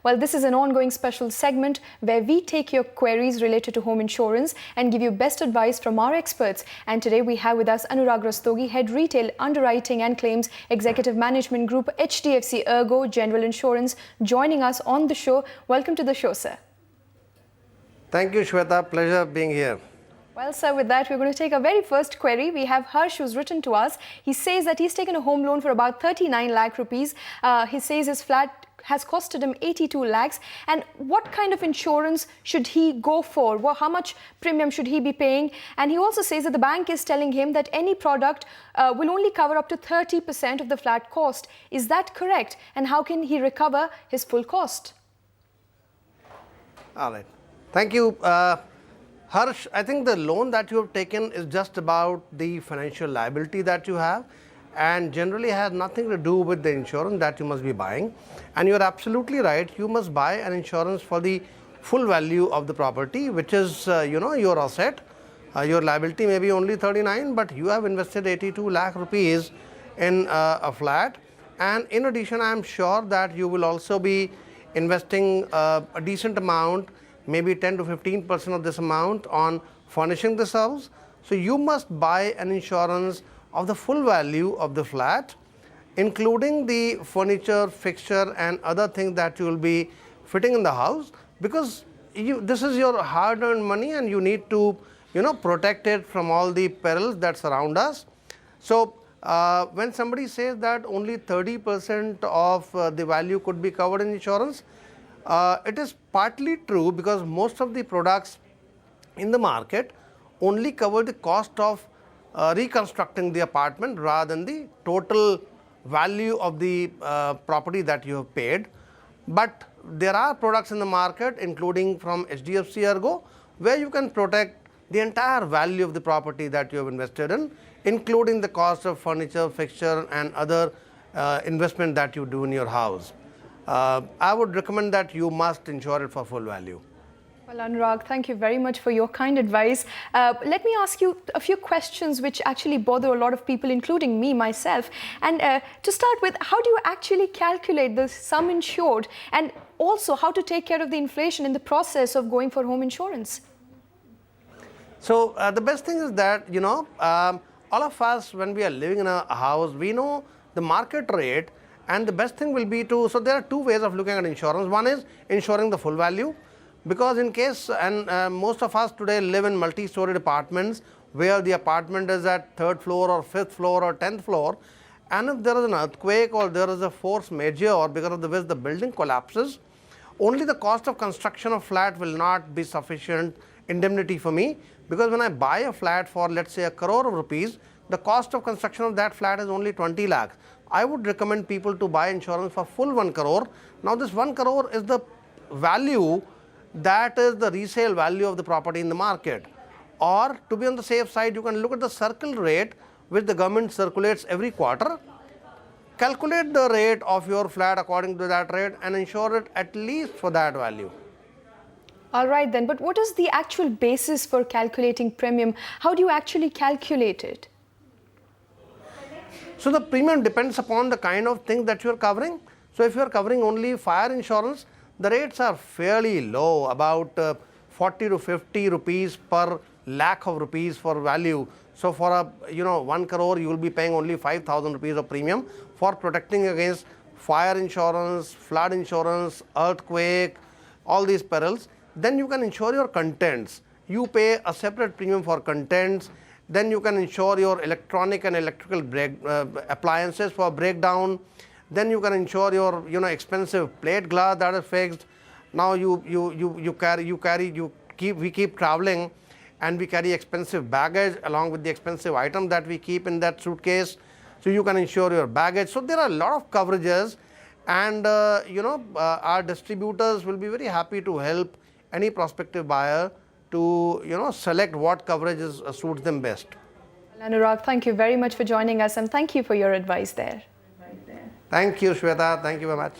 Well, this is an ongoing special segment where we take your queries related to home insurance and give you best advice from our experts. And today we have with us Anurag Rastogi, Head Retail Underwriting and Claims Executive Management Group, HDFC Ergo General Insurance, joining us on the show. Welcome to the show, sir. Thank you, Shweta. Pleasure being here. Well, sir, with that, we're going to take our very first query. We have Harsh, who's written to us. He says that he's taken a home loan for about 39 lakh rupees. He says his flat has costed him 82 lakhs. And what kind of insurance should he go for? Well, how much premium should he be paying? And he also says that the bank is telling him that any product will only cover up to 30% of the flat cost. Is that correct? And how can he recover his full cost? All right. Thank you. Harsh, I think the loan that you have taken is just about the financial liability that you have and generally has nothing to do with the insurance that you must be buying. And you are absolutely right. You must buy an insurance for the full value of the property, which is, your asset. Your liability may be only 39, but you have invested 82 lakh rupees in a flat. And in addition, I am sure that you will also be investing a decent amount, maybe 10 to 15% of this amount on furnishing this house. So you must buy an insurance of the full value of the flat, including the furniture, fixture and other things that you will be fitting in the house, because this is your hard-earned money and you need to protect it from all the perils that surround us. So when somebody says that only 30% of the value could be covered in insurance, it is partly true, because most of the products in the market only cover the cost of reconstructing the apartment rather than the total value of the property that you have paid. But there are products in the market, including from HDFC Ergo, where you can protect the entire value of the property that you have invested in, including the cost of furniture, fixture and other investment that you do in your house. I would recommend that you must insure it for full value. Well, Anurag, thank you very much for your kind advice. Let me ask you a few questions which actually bother a lot of people, including me, myself. And to start with, how do you actually calculate the sum insured? And also, how to take care of the inflation in the process of going for home insurance? So, the best thing is that, all of us, when we are living in a house, we know the market rate. And the best thing will be to, so there are two ways of looking at insurance. One is insuring the full value, because in case, and most of us today live in multi-story apartments where the apartment is at 3rd floor or 5th floor or 10th floor. And if there is an earthquake or there is a force majeure because of which the building collapses, only the cost of construction of flat will not be sufficient indemnity for me, because when I buy a flat for, let's say, 1 crore rupees, the cost of construction of that flat is only 20 lakhs. I would recommend people to buy insurance for full 1 crore. Now this 1 crore is the value, that is the resale value of the property in the market. Or to be on the safe side, you can look at the circle rate which the government circulates every quarter. Calculate the rate of your flat according to that rate and insure it at least for that value. All right then, but what is the actual basis for calculating premium? How do you actually calculate it? So the premium depends upon the kind of thing that you are covering. So if you are covering only fire insurance, the rates are fairly low, about 40 to 50 rupees per lakh of rupees for value. So for a 1 crore, you will be paying only 5,000 rupees of premium for protecting against fire insurance, flood insurance, earthquake, all these perils. Then you can insure your contents. You pay a separate premium for contents. Then you can insure your electronic and electrical appliances for breakdown. Then you can insure your expensive plate glass that is fixed. Now we keep traveling and we carry expensive baggage along with the expensive item that we keep in that suitcase. So you can insure your baggage. So there are a lot of coverages, and our distributors will be very happy to help any prospective buyer to select what coverage suits them best. Well, Anurag, thank you very much for joining us, and thank you for your advice there. Thank you, Shweta. Thank you very much.